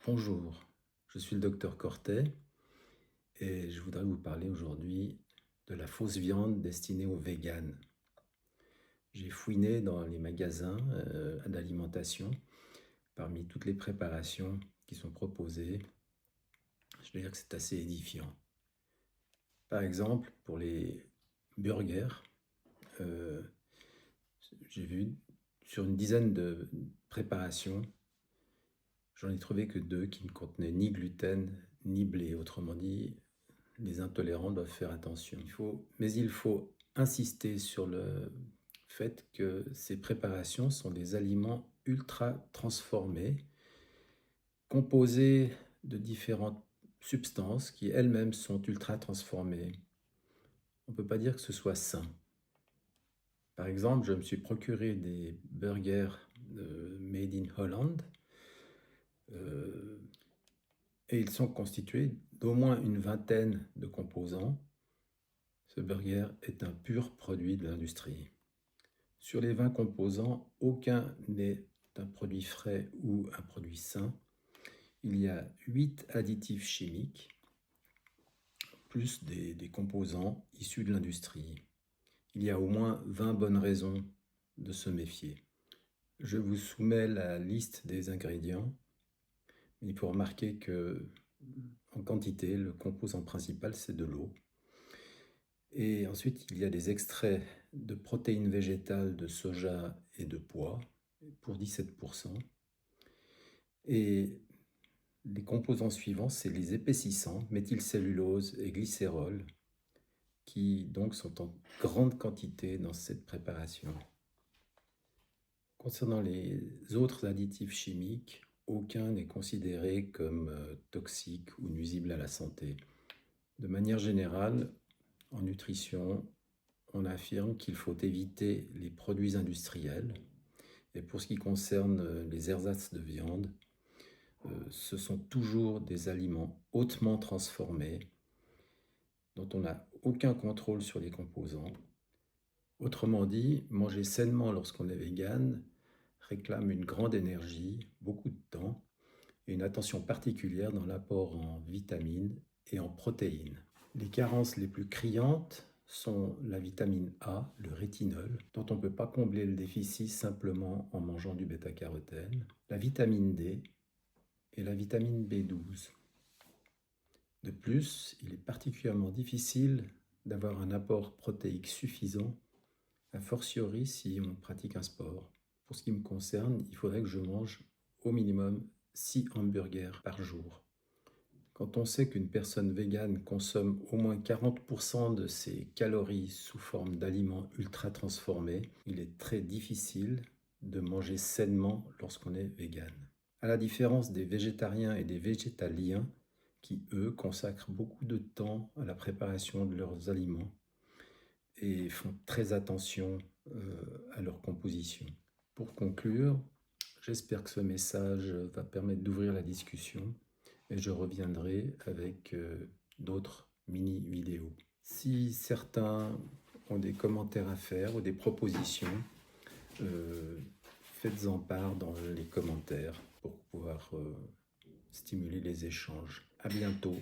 Bonjour, je suis le docteur Cortet et je voudrais vous parler aujourd'hui de la fausse viande destinée aux véganes. J'ai fouiné dans les magasins d'alimentation parmi toutes les préparations qui sont proposées. Je dois dire que c'est assez édifiant. Par exemple, pour les burgers, euh, j'ai vu sur une dizaine de préparations, j'en ai trouvé que 2 qui ne contenaient ni gluten ni blé. Autrement dit, les intolérants doivent faire attention. Mais il faut insister sur le fait que ces préparations sont des aliments ultra transformés, composés de différentes substances qui elles-mêmes sont ultra transformées. On ne peut pas dire que ce soit sain. Par exemple, je me suis procuré des burgers made in Holland et ils sont constitués d'au moins une vingtaine de composants. Ce burger est un pur produit de l'industrie. Sur les 20 composants, aucun n'est un produit frais ou un produit sain. Il y a 8 additifs chimiques, plus des composants issus de l'industrie. Il y a au moins 20 bonnes raisons de se méfier. Je vous soumets la liste des ingrédients. Il faut remarquer que, en quantité, le composant principal, c'est de l'eau. Et ensuite, il y a des extraits de protéines végétales, de soja et de pois pour 17%. Et les composants suivants, c'est les épaississants, méthylcellulose et glycérol, qui donc sont en grande quantité dans cette préparation. Concernant les autres additifs chimiques, aucun n'est considéré comme toxique ou nuisible à la santé. De manière générale, en nutrition, on affirme qu'il faut éviter les produits industriels. Et pour ce qui concerne les ersatz de viande, ce sont toujours des aliments hautement transformés dont on n'a aucun contrôle sur les composants. Autrement dit, manger sainement lorsqu'on est vegan réclame une grande énergie, beaucoup de temps et une attention particulière dans l'apport en vitamines et en protéines. Les carences les plus criantes sont la vitamine A, le rétinol, dont on ne peut pas combler le déficit simplement en mangeant du bêta-carotène, la vitamine D et la vitamine B12. De plus, il est particulièrement difficile d'avoir un apport protéique suffisant, a fortiori si on pratique un sport. Pour ce qui me concerne, il faudrait que je mange au minimum 6 hamburgers par jour. Quand on sait qu'une personne végane consomme au moins 40% de ses calories sous forme d'aliments ultra transformés, il est très difficile de manger sainement lorsqu'on est végane. À la différence des végétariens et des végétaliens, qui eux consacrent beaucoup de temps à la préparation de leurs aliments et font très attention à leur composition. Pour conclure, j'espère que ce message va permettre d'ouvrir la discussion et je reviendrai avec d'autres mini-vidéos. Si certains ont des commentaires à faire ou des propositions, faites-en part dans les commentaires pour pouvoir stimuler les échanges. À bientôt.